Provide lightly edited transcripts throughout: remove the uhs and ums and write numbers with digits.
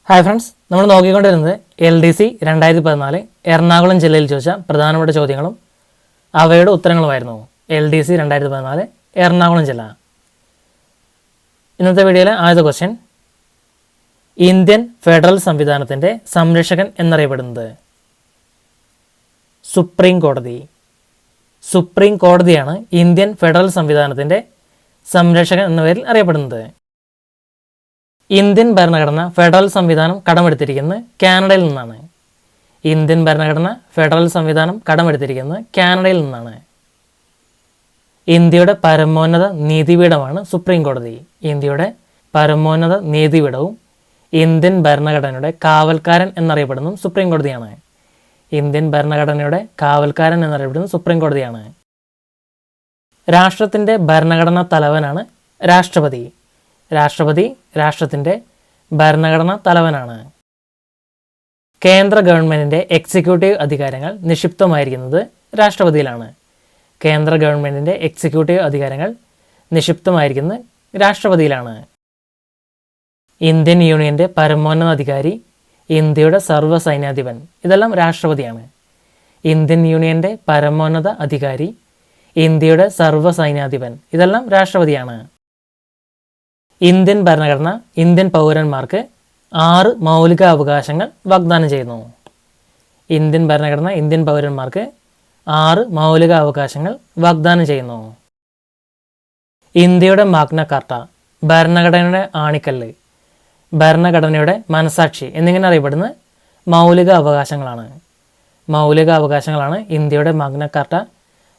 Hi friends, നമ്മൾ നോക്കിക്കൊണ്ടിരുന്നത് LDC 2014 Ernakulam ജില്ലയിൽ ചോദിച്ച പ്രധാനപ്പെട്ട ചോദ്യങ്ങളും അവയുടെ ഉത്തരങ്ങളുമായിരുന്നു. LDC 2014 എറണാകുളം ജില്ല. ഇന്നത്തെ വീഡിയോയിലെ ആദ്യത്തെ ക്വസ്റ്റ്യൻ, ഇന്ത്യൻ ഫെഡറൽ സംവിധാനത്തിൻ്റെ സംരക്ഷകൻ എന്നറിയപ്പെടുന്നത്? സുപ്രീം കോടതി. സുപ്രീം കോടതിയാണ് ഇന്ത്യൻ ഫെഡറൽ സംവിധാനത്തിൻ്റെ സംരക്ഷകൻ എന്ന പേരിൽ അറിയപ്പെടുന്നത്. ഇന്ത്യൻ ഭരണഘടന ഫെഡറൽ സംവിധാനം കടമെടുത്തിരിക്കുന്നത് കാനഡയിൽ നിന്നാണ്. ഇന്ത്യൻ ഭരണഘടന ഫെഡറൽ സംവിധാനം കടമെടുത്തിരിക്കുന്നത് കാനഡയിൽ നിന്നാണ്. ഇന്ത്യയുടെ പരമോന്നത നീതിപീഠമാണ് സുപ്രീം കോടതി. ഇന്ത്യയുടെ പരമോന്നത നീതിപീഠവും ഇന്ത്യൻ ഭരണഘടനയുടെ കാവൽക്കാരൻ എന്നറിയപ്പെടുന്നതും സുപ്രീം കോടതിയാണ്. ഇന്ത്യൻ ഭരണഘടനയുടെ കാവൽക്കാരൻ എന്നറിയപ്പെടുന്നത് സുപ്രീം കോടതിയാണ്. രാഷ്ട്രത്തിൻ്റെ ഭരണഘടനാ തലവനാണ് രാഷ്ട്രപതി. രാഷ്ട്രപതി രാഷ്ട്രത്തിൻ്റെ ഭരണഘടനാ തലവനാണ്. കേന്ദ്ര ഗവൺമെൻറ്റിൻ്റെ എക്സിക്യൂട്ടീവ് അധികാരങ്ങൾ നിക്ഷിപ്തമായിരിക്കുന്നത് രാഷ്ട്രപതിയിലാണ്. കേന്ദ്ര ഗവൺമെൻറ്റിൻ്റെ എക്സിക്യൂട്ടീവ് അധികാരങ്ങൾ നിക്ഷിപ്തമായിരിക്കുന്നത് രാഷ്ട്രപതിയിലാണ്. ഇന്ത്യൻ യൂണിയൻ്റെ പരമോന്നത അധികാരി ഇന്ത്യയുടെ സർവ്വസൈന്യാധിപൻ. ഇതെല്ലാം രാഷ്ട്രപതിയാണ്. ഇന്ത്യൻ യൂണിയൻ്റെ പരമോന്നത അധികാരി ഇന്ത്യയുടെ സർവ്വസൈന്യാധിപൻ. ഇതെല്ലാം രാഷ്ട്രപതിയാണ്. ഇന്ത്യൻ ഭരണഘടന ഇന്ത്യൻ പൗരന്മാർക്ക് 6 മൗലികാവകാശങ്ങൾ വാഗ്ദാനം ചെയ്യുന്നു. ഇന്ത്യൻ ഭരണഘടന ഇന്ത്യൻ പൗരന്മാർക്ക് 6 മൗലികാവകാശങ്ങൾ വാഗ്ദാനം ചെയ്യുന്നു. ഇന്ത്യയുടെ മാഗ്ന കാർട്ട, ഭരണഘടനയുടെ ആണിക്കല്ല്, ഭരണഘടനയുടെ മനസാക്ഷി എന്നിങ്ങനെ അറിയപ്പെടുന്ന മൗലിക അവകാശങ്ങളാണ്. മൗലിക അവകാശങ്ങളാണ് ഇന്ത്യയുടെ മാഗ്ന കാർട്ട,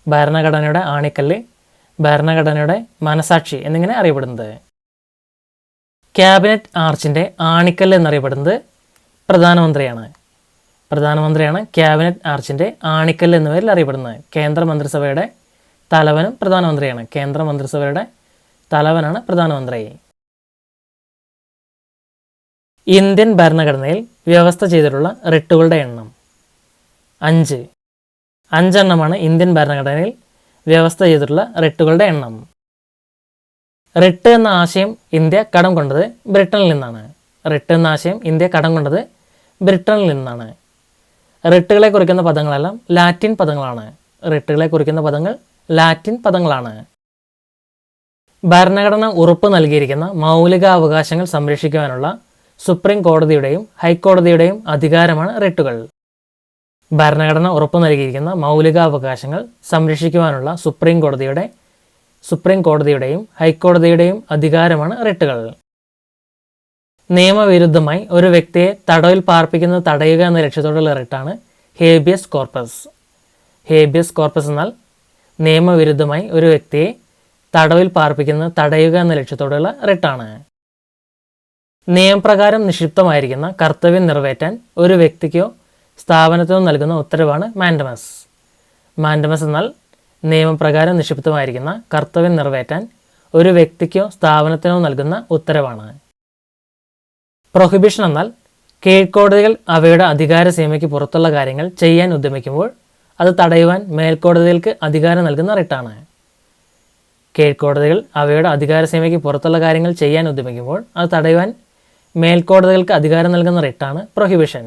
ഭരണഘടനയുടെ ആണിക്കല്ല്, ഭരണഘടനയുടെ മനസാക്ഷി എന്നിങ്ങനെ അറിയപ്പെടുന്നത്. ക്യാബിനറ്റ് ആർച്ചിൻ്റെ ആണിക്കല്ല് എന്നറിയപ്പെടുന്നത് പ്രധാനമന്ത്രിയാണ്. പ്രധാനമന്ത്രിയാണ് ക്യാബിനറ്റ് ആർച്ചിൻ്റെ ആണിക്കല്ല് എന്ന പേരിൽ അറിയപ്പെടുന്നത്. കേന്ദ്രമന്ത്രിസഭയുടെ തലവനും പ്രധാനമന്ത്രിയാണ്. കേന്ദ്രമന്ത്രിസഭയുടെ തലവനാണ് പ്രധാനമന്ത്രി. ഇന്ത്യൻ ഭരണഘടനയിൽ വ്യവസ്ഥ ചെയ്തിട്ടുള്ള റിട്ടുകളുടെ എണ്ണം 5. 5 എണ്ണമാണ് ഇന്ത്യൻ ഭരണഘടനയിൽ വ്യവസ്ഥ ചെയ്തിട്ടുള്ള റിട്ടുകളുടെ എണ്ണം. റിട്ട് എന്ന ആശയം ഇന്ത്യ കടം കൊണ്ടത് ബ്രിട്ടനിൽ നിന്നാണ്. റിട്ട് എന്ന ആശയം ഇന്ത്യ കടം കൊണ്ടത് ബ്രിട്ടനിൽ നിന്നാണ്. റിട്ടുകളെ കുറിക്കുന്ന പദങ്ങളെല്ലാം ലാറ്റിൻ പദങ്ങളാണ്. റിട്ടുകളെ കുറിക്കുന്ന പദങ്ങൾ ലാറ്റിൻ പദങ്ങളാണ്. ഭരണഘടന ഉറപ്പ് നൽകിയിരിക്കുന്ന മൗലികാവകാശങ്ങൾ സംരക്ഷിക്കുവാനുള്ള സുപ്രീം കോടതിയുടെയും ഹൈക്കോടതിയുടെയും അധികാരമാണ് റിട്ടുകൾ. ഭരണഘടന ഉറപ്പ് നൽകിയിരിക്കുന്ന മൗലികാവകാശങ്ങൾ സംരക്ഷിക്കുവാനുള്ള സുപ്രീം കോടതിയുടെയും ഹൈക്കോടതിയുടെയും അധികാരമാണ് റിട്ടുകൾ. നിയമവിരുദ്ധമായി ഒരു വ്യക്തിയെ തടവിൽ പാർപ്പിക്കുന്നത് തടയുക എന്ന ലക്ഷ്യത്തോടുള്ള റിട്ടാണ് ഹേബിയസ് കോർപ്പസ്. ഹേബിയസ് കോർപ്പസ് എന്നാൽ നിയമവിരുദ്ധമായി ഒരു വ്യക്തിയെ തടവിൽ പാർപ്പിക്കുന്നത് തടയുക എന്ന ലക്ഷ്യത്തോടുള്ള റിട്ടാണ്. നിയമപ്രകാരം നിക്ഷിപ്തമായിരിക്കുന്ന കർത്തവ്യം നിറവേറ്റാൻ ഒരു വ്യക്തിക്കോ സ്ഥാപനത്തിനോ നൽകുന്ന ഉത്തരവാണ് മാൻഡമസ്. മാൻഡമസ് എന്നാൽ നിയമപ്രകാരം നിക്ഷിപ്തമായിരിക്കുന്ന കർത്തവ്യം നിറവേറ്റാൻ ഒരു വ്യക്തിക്കോ സ്ഥാപനത്തിനോ നൽകുന്ന ഉത്തരവാണ്. പ്രൊഹിബിഷൻ എന്നാൽ കീഴ്ക്കോടതികൾ അവയുടെ അധികാര സീമയ്ക്ക് പുറത്തുള്ള കാര്യങ്ങൾ ചെയ്യാൻ ഉദ്യമിക്കുമ്പോൾ അത് തടയുവാൻ മേൽക്കോടതികൾക്ക് അധികാരം നൽകുന്ന റിട്ടാണ്. കീഴ്ക്കോടതികൾ അവയുടെ അധികാര സീമയ്ക്ക് പുറത്തുള്ള കാര്യങ്ങൾ ചെയ്യാൻ ഉദ്യമിക്കുമ്പോൾ അത് തടയുവാൻ മേൽക്കോടതികൾക്ക് അധികാരം നൽകുന്ന റിട്ടാണ് പ്രൊഹിബിഷൻ.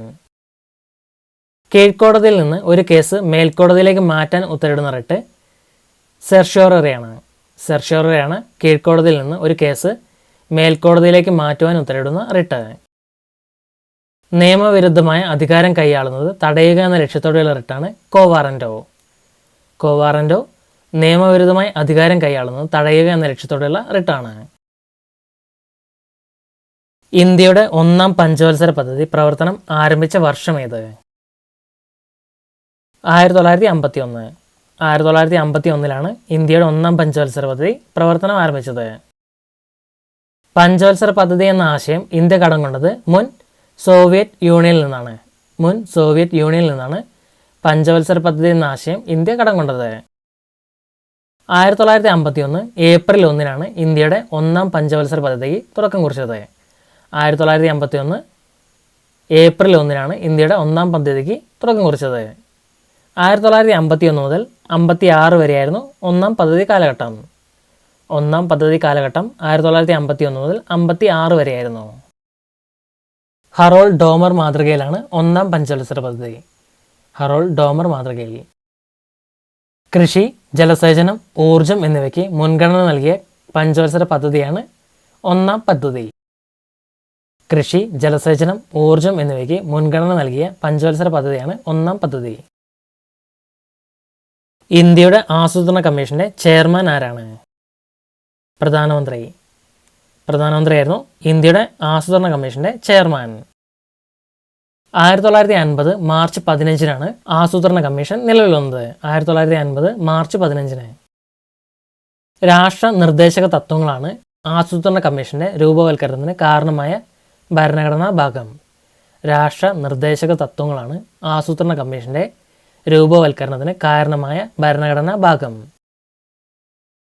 കീഴ്ക്കോടതിയിൽ നിന്ന് ഒരു കേസ് മേൽക്കോടതിയിലേക്ക് മാറ്റാൻ ഉത്തരവിടുന്ന റിട്ട് സെർഷ്യോറിയാണ്. സെർഷ്യോറിയാണ് കീഴ്ക്കോടതിയിൽ നിന്ന് ഒരു കേസ് മേൽക്കോടതിയിലേക്ക് മാറ്റുവാൻ ഉത്തരവിടുന്ന റിട്ട്. നിയമവിരുദ്ധമായ അധികാരം കൈയാളുന്നത് തടയുക എന്ന ലക്ഷ്യത്തോടെയുള്ള റിട്ടാണ് കോവാറന്റോ. കോവാറന്റോ നിയമവിരുദ്ധമായി അധികാരം കൈയാളുന്നത് തടയുക എന്ന ലക്ഷ്യത്തോടെയുള്ള റിട്ടാണ്. ഇന്ത്യയുടെ 1ാം പഞ്ചവത്സര പദ്ധതി പ്രവർത്തനം ആരംഭിച്ച വർഷമേത്? 1951. 1951 ഇന്ത്യയുടെ 1ാം പഞ്ചവത്സര പദ്ധതി പ്രവർത്തനം ആരംഭിച്ചത്. പഞ്ചവത്സര പദ്ധതി എന്ന ആശയം ഇന്ത്യ കടം കൊണ്ടത് മുൻ സോവിയറ്റ് യൂണിയനിൽ നിന്നാണ് പഞ്ചവത്സര പദ്ധതി എന്ന ആശയം ഇന്ത്യ കടം കൊണ്ടത്. 1951 ഏപ്രിൽ 1 ഇന്ത്യയുടെ 1ാം പഞ്ചവത്സര പദ്ധതിക്ക് തുടക്കം കുറിച്ചത്. 1951 ഏപ്രിൽ 1 ഇന്ത്യയുടെ 1ാം പദ്ധതിക്ക് തുടക്കം കുറിച്ചത്. 1951 മുതൽ 56 വരെയായിരുന്നു 1ാം പദ്ധതി കാലഘട്ടം. 1ാം പദ്ധതി കാലഘട്ടം 1951 മുതൽ 56 വരെയായിരുന്നു. ഹറോൾഡ് ഡോമർ മാതൃകയിലാണ് ഒന്നാം പഞ്ചവത്സര പദ്ധതി. ഹറോൾഡ് ഡോമർ മാതൃകയിൽ. കൃഷി, ജലസേചനം, ഊർജം എന്നിവയ്ക്ക് മുൻഗണന നൽകിയ പഞ്ചവത്സര പദ്ധതിയാണ് ഒന്നാം പദ്ധതി. കൃഷി, ജലസേചനം, ഊർജം എന്നിവയ്ക്ക് മുൻഗണന നൽകിയ പഞ്ചവത്സര പദ്ധതിയാണ് ഒന്നാം പദ്ധതി. ഇന്ത്യയുടെ ആസൂത്രണ കമ്മീഷന്റെ ചെയർമാൻ ആരാണ്? പ്രധാനമന്ത്രി. പ്രധാനമന്ത്രിയായിരുന്നു ഇന്ത്യയുടെ ആസൂത്രണ കമ്മീഷന്റെ ചെയർമാൻ. 1950 മാർച്ച് 15-നാണ് ആസൂത്രണ കമ്മീഷൻ നിലവിൽ വന്നത്. 1950 മാർച്ച് 15-ന്. രാഷ്ട്ര നിർദ്ദേശക തത്വങ്ങളാണ് ആസൂത്രണ കമ്മീഷന്റെ രൂപവൽക്കരണത്തിന് കാരണമായ ഭരണഘടനാ ഭാഗം. രാഷ്ട്ര നിർദ്ദേശക തത്വങ്ങളാണ് ആസൂത്രണ കമ്മീഷന്റെ രൂപവൽക്കരണത്തിന് കാരണമായ ഭരണഘടനാ ഭാഗം.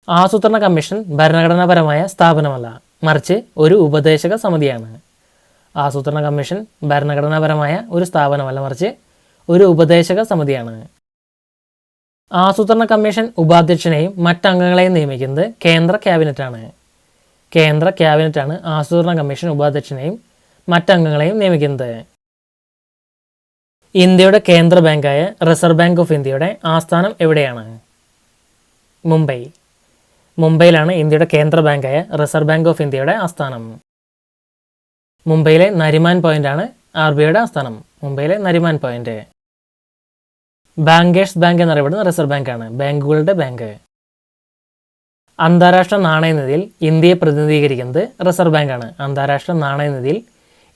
ആസൂത്രണ കമ്മീഷൻ ഭരണഘടനാപരമായ സ്ഥാപനമല്ല, മറിച്ച് ഒരു ഉപദേശക സമിതിയാണ്. ആസൂത്രണ കമ്മീഷൻ ഭരണഘടനാപരമായ ഒരു സ്ഥാപനമല്ല, മറിച്ച് ഒരു ഉപദേശക സമിതിയാണ്. ആസൂത്രണ കമ്മീഷൻ ഉപാധ്യക്ഷനെയും മറ്റംഗങ്ങളെയും നിയമിക്കുന്നത് കേന്ദ്ര ക്യാബിനറ്റാണ്. കേന്ദ്ര ക്യാബിനറ്റാണ് ആസൂത്രണ കമ്മീഷൻ ഉപാധ്യക്ഷനെയും മറ്റംഗങ്ങളെയും നിയമിക്കുന്നത്. ഇന്ത്യയുടെ കേന്ദ്ര ബാങ്കായ റിസർവ് ബാങ്ക് ഓഫ് ഇന്ത്യയുടെ ആസ്ഥാനം എവിടെയാണ്? മുംബൈ. മുംബൈയിലാണ് ഇന്ത്യയുടെ കേന്ദ്ര ബാങ്കായ റിസർവ് ബാങ്ക് ഓഫ് ഇന്ത്യയുടെ ആസ്ഥാനം. മുംബൈയിലെ നരിമാൻ പോയിന്റാണ് RBIയുടെ ആസ്ഥാനം. മുംബൈയിലെ നരിമാൻ പോയിന്റ്. ബാങ്കേഴ്സ് ബാങ്ക് എന്നറിയപ്പെടുന്ന റിസർവ് ബാങ്കാണ്, ബാങ്കുകളുടെ ബാങ്ക്. അന്താരാഷ്ട്ര നാണയനിധിയിൽ ഇന്ത്യയെ പ്രതിനിധീകരിക്കുന്നത് റിസർവ് ബാങ്കാണ്. അന്താരാഷ്ട്ര നാണയനിധിയിൽ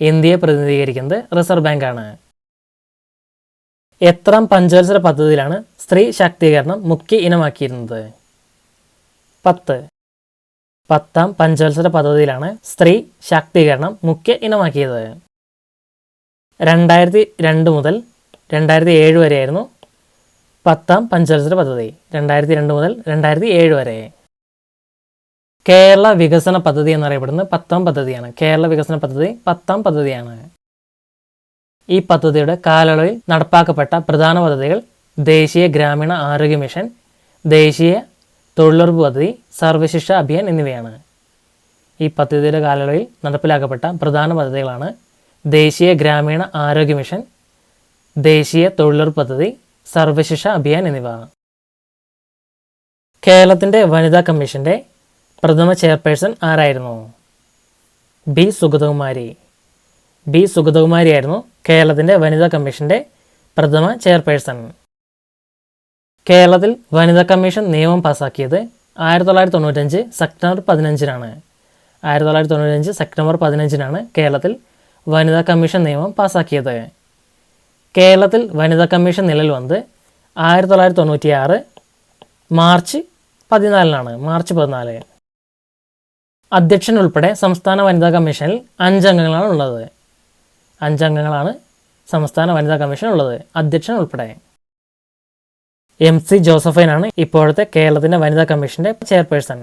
ഇന്ത്യയെ പ്രതിനിധീകരിക്കുന്നത് റിസർവ് ബാങ്കാണ്. എത്രാം പഞ്ചവത്സര പദ്ധതിയിലാണ് സ്ത്രീ ശാക്തീകരണം മുഖ്യ ഇനമാക്കിയിരുന്നത്? 10. 10ാം പഞ്ചവത്സര പദ്ധതിയിലാണ് സ്ത്രീ ശാക്തീകരണം മുഖ്യ ഇനമാക്കിയത്. 2002 മുതൽ 2007 വരെയായിരുന്നു 10ാം പഞ്ചവത്സര പദ്ധതി. 2002 മുതൽ 2007 വരെ. കേരള വികസന പദ്ധതി എന്നറിയപ്പെടുന്നത് 10ാം പദ്ധതിയാണ്. കേരള വികസന പദ്ധതി 10ാം പദ്ധതിയാണ്. ഈ പദ്ധതിയുടെ കാലയളവിൽ നടപ്പാക്കപ്പെട്ട പ്രധാന പദ്ധതികൾ ദേശീയ ഗ്രാമീണ ആരോഗ്യ മിഷൻ, ദേശീയ തൊഴിലുറപ്പ് പദ്ധതി, സർവശിക്ഷ അഭിയാൻ എന്നിവയാണ്. ഈ പദ്ധതിയുടെ കാലയളവിൽ നടപ്പിലാക്കപ്പെട്ട പ്രധാന പദ്ധതികളാണ് ദേശീയ ഗ്രാമീണ ആരോഗ്യ മിഷൻ, ദേശീയ തൊഴിലുറപ്പ് പദ്ധതി, സർവശിക്ഷ അഭിയാൻ എന്നിവ. കേരളത്തിൻ്റെ വനിതാ കമ്മീഷന്റെ പ്രഥമ ചെയർപേഴ്സൺ ആരായിരുന്നു? ബി സുഗതകുമാരി. ബി സുഗതകുമാരിയായിരുന്നു കേരളത്തിൻ്റെ വനിതാ കമ്മീഷന്റെ പ്രഥമ ചെയർപേഴ്സൺ. കേരളത്തിൽ വനിതാ കമ്മീഷൻ നിയമം പാസാക്കിയത് 1995 സെപ്റ്റംബർ 15-നാണ്. 1995 സെപ്റ്റംബർ 15-നാണ് കേരളത്തിൽ വനിതാ കമ്മീഷൻ നിയമം പാസാക്കിയത്. കേരളത്തിൽ വനിതാ കമ്മീഷൻ നിലവിൽ വന്നത് 1996 മാർച്ച് 14-നാണ്. മാർച്ച് 14. അധ്യക്ഷൻ ഉൾപ്പെടെ സംസ്ഥാന വനിതാ കമ്മീഷനിൽ 5 അംഗങ്ങളാണ് ഉള്ളത്. 5 അംഗങ്ങളാണ് സംസ്ഥാന വനിതാ കമ്മീഷൻ ഉള്ളത്, അധ്യക്ഷൻ ഉൾപ്പെടെ. MC ജോസഫൈനാണ് ഇപ്പോഴത്തെ കേരളത്തിൻ്റെ വനിതാ കമ്മീഷൻ്റെ ചെയർപേഴ്സൺ.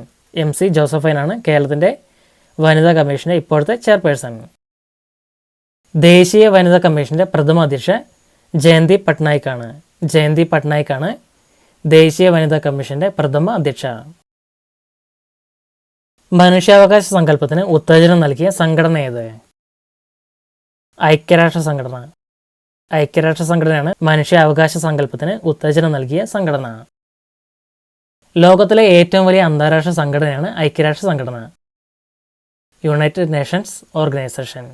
MC ജോസഫൈനാണ് കേരളത്തിൻ്റെ വനിതാ കമ്മീഷൻ്റെ ഇപ്പോഴത്തെ ചെയർപേഴ്സൺ. ദേശീയ വനിതാ കമ്മീഷൻ്റെ പ്രഥമ അധ്യക്ഷ ജയന്തി പട്നായിക്കാണ്. ജയന്തി പട്നായിക്കാണ് ദേശീയ വനിതാ കമ്മീഷൻ്റെ പ്രഥമ അധ്യക്ഷ. മനുഷ്യാവകാശ സങ്കല്പത്തിന് ഉത്തേജനം നൽകിയ സംഘടന ഏത്? ഐക്യരാഷ്ട്ര സംഘടന. ഐക്യരാഷ്ട്ര സംഘടനയാണ് മനുഷ്യാവകാശ സങ്കല്പത്തിന് ഉത്തേജനം നൽകിയ സംഘടന. ലോകത്തിലെ ഏറ്റവും വലിയ അന്താരാഷ്ട്ര സംഘടനയാണ് ഐക്യരാഷ്ട്ര സംഘടന. United Nations organisation.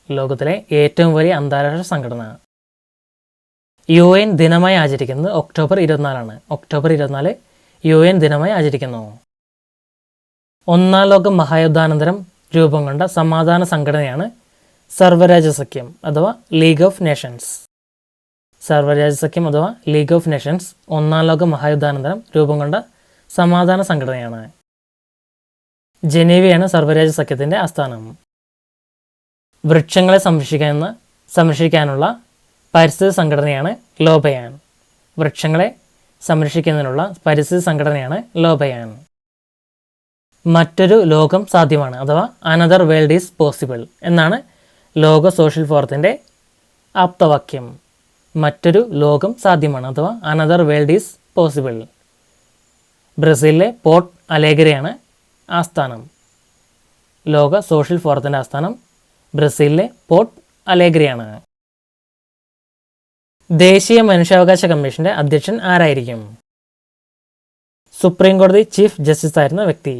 ലോകത്തിലെ ഏറ്റവും വലിയ അന്താരാഷ്ട്ര സംഘടന. UN ദിനമായി ആചരിക്കുന്നത് ഒക്ടോബർ 24-ആണ്. ഒക്ടോബർ 24 UN ദിനമായി ആചരിക്കുന്നു. ഒന്നാം ലോക മഹായുദ്ധാനന്തരം രൂപം കൊണ്ട സമാധാന സംഘടനയാണ് സർവ്വരാജ്യസഖ്യം അഥവാ ലീഗ് ഓഫ് നേഷൻസ്. സർവ്വരാജ്യസഖ്യം അഥവാ ലീഗ് ഓഫ് നേഷൻസ് ഒന്നാം ലോക മഹായുദ്ധാനന്തരം രൂപം കൊണ്ട സമാധാന സംഘടനയാണ്. ജനീവയാണ് സർവ്വരാജ്യസഖ്യത്തിൻ്റെ ആസ്ഥാനം. വൃക്ഷങ്ങളെ സംരക്ഷിക്കാനുള്ള പരിസ്ഥിതി സംഘടനയാണ് ലോബയാൻ. വൃക്ഷങ്ങളെ സംരക്ഷിക്കുന്നതിനുള്ള പരിസ്ഥിതി സംഘടനയാണ് ലോബയാൻ. മറ്റൊരു ലോകം സാധ്യമാണ് അഥവാ അനദർ വേൾഡ് ഈസ് പോസിബിൾ എന്നാണ് ലോക സോഷ്യൽ ഫോറത്തിൻ്റെ ആപ്തവാക്യം. മറ്റൊരു ലോകം സാധ്യമാണ് അഥവാ അനദർ വേൾഡ് ഈസ് പോസിബിൾ. ബ്രസീലിലെ പോർട്ട് അലേഗ്രയാണ് ആസ്ഥാനം. ലോക സോഷ്യൽ ഫോറത്തിൻ്റെ ആസ്ഥാനം ബ്രസീലിലെ പോർട്ട് അലേഗ്രിയാണ്. ദേശീയ മനുഷ്യാവകാശ കമ്മീഷന്റെ അധ്യക്ഷൻ ആരായിരിക്കും? സുപ്രീം കോടതി ചീഫ് ജസ്റ്റിസ് ആയിരുന്ന വ്യക്തി.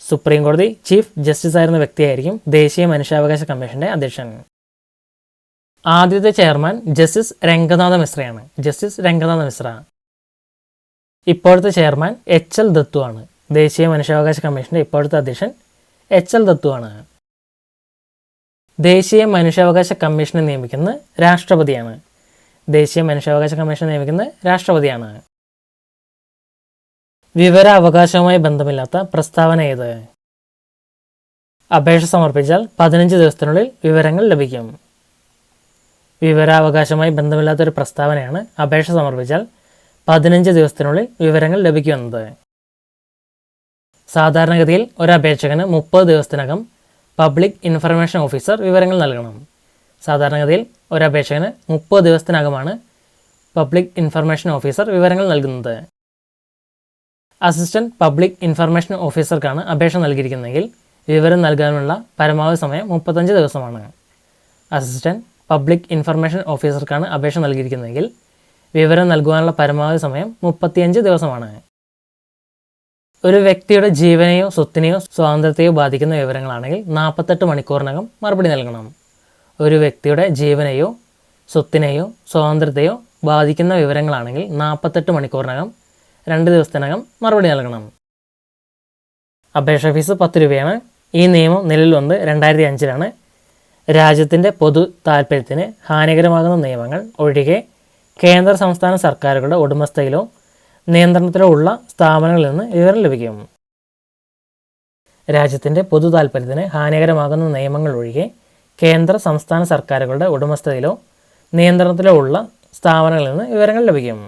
സുപ്രീം കോടതി ചീഫ് ജസ്റ്റിസ് ആയിരുന്ന വ്യക്തിയായിരിക്കും ദേശീയ മനുഷ്യാവകാശ കമ്മീഷന്റെ അധ്യക്ഷൻ. ആദ്യത്തെ ചെയർമാൻ ജസ്റ്റിസ് രംഗനാഥ മിശ്രയാണ്. ജസ്റ്റിസ് രംഗനാഥ മിശ്ര. ഇപ്പോഴത്തെ ചെയർമാൻ എച്ച് എൽ ദത്തു ആണ്. ദേശീയ മനുഷ്യാവകാശ കമ്മീഷന്റെ ഇപ്പോഴത്തെ അധ്യക്ഷൻ എച്ച് എൽ ദത്തു ആണ്. ദേശീയ മനുഷ്യാവകാശ കമ്മീഷനെ നിയമിക്കുന്നത് രാഷ്ട്രപതിയാണ്. ദേശീയ മനുഷ്യാവകാശ കമ്മീഷനെ നിയമിക്കുന്നത് രാഷ്ട്രപതിയാണ്. വിവരാവകാശവുമായി ബന്ധമില്ലാത്ത പ്രസ്താവന ഏത്? അപേക്ഷ സമർപ്പിച്ചാൽ 15 ദിവസത്തിനുള്ളിൽ വിവരങ്ങൾ ലഭിക്കും. വിവരാവകാശവുമായി ബന്ധമില്ലാത്തൊരു പ്രസ്താവനയാണ് അപേക്ഷ സമർപ്പിച്ചാൽ 15 ദിവസത്തിനുള്ളിൽ വിവരങ്ങൾ ലഭിക്കുമെന്നത്. സാധാരണഗതിയിൽ ഒരു അപേക്ഷകന് 30 ദിവസത്തിനകം പബ്ലിക് ഇൻഫർമേഷൻ ഓഫീസർ വിവരങ്ങൾ നൽകണം. സാധാരണഗതിയിൽ ഒരു അപേക്ഷകന് 30 ദിവസത്തിനകമാണ് പബ്ലിക് ഇൻഫർമേഷൻ ഓഫീസർ വിവരങ്ങൾ നൽകുന്നത്. അസിസ്റ്റന്റ് പബ്ലിക് ഇൻഫർമേഷൻ ഓഫീസർക്കാണ് അപേക്ഷ നൽകിയിരിക്കുന്നതെങ്കിൽ വിവരം നൽകാനുള്ള പരമാവധി സമയം 35 ദിവസമാണ്. അസിസ്റ്റന്റ് പബ്ലിക് ഇൻഫർമേഷൻ ഓഫീസർക്കാണ് അപേക്ഷ നൽകിയിരിക്കുന്നതെങ്കിൽ വിവരം നൽകുവാനുള്ള പരമാവധി സമയം 35 ദിവസമാണ്. ഒരു വ്യക്തിയുടെ ജീവനെയോ സ്വത്തിനെയോ സ്വാതന്ത്ര്യത്തെയോ ബാധിക്കുന്ന വിവരങ്ങളാണെങ്കിൽ 48 മണിക്കൂറിനകം മറുപടി നൽകണം. ഒരു വ്യക്തിയുടെ ജീവനെയോ സ്വത്തിനെയോ സ്വാതന്ത്ര്യത്തെയോ ബാധിക്കുന്ന വിവരങ്ങളാണെങ്കിൽ 48 മണിക്കൂറിനകം 2 ദിവസത്തിനകം മറുപടി നൽകണം. അപേക്ഷ ഫീസ് 10 രൂപയാണ്. ഈ നിയമം നിലവിൽ വന്ന് 2005-ലാണ്. രാജ്യത്തിൻ്റെ പൊതു താൽപ്പര്യത്തിന് ഹാനികരമാകുന്ന നിയമങ്ങൾ ഒഴികെ കേന്ദ്ര സംസ്ഥാന സർക്കാരുകളുടെ ഉടമസ്ഥയിലോ നിയന്ത്രണത്തിലോ ഉള്ള സ്ഥാപനങ്ങളിൽ നിന്ന് വിവരം ലഭിക്കും. രാജ്യത്തിൻ്റെ പൊതു താൽപ്പര്യത്തിന് ഹാനികരമാകുന്ന നിയമങ്ങൾ ഒഴികെ കേന്ദ്ര സംസ്ഥാന സർക്കാരുകളുടെ ഉടമസ്ഥതയിലോ നിയന്ത്രണത്തിലോ ഉള്ള സ്ഥാപനങ്ങളിൽ നിന്ന് വിവരങ്ങൾ ലഭിക്കും.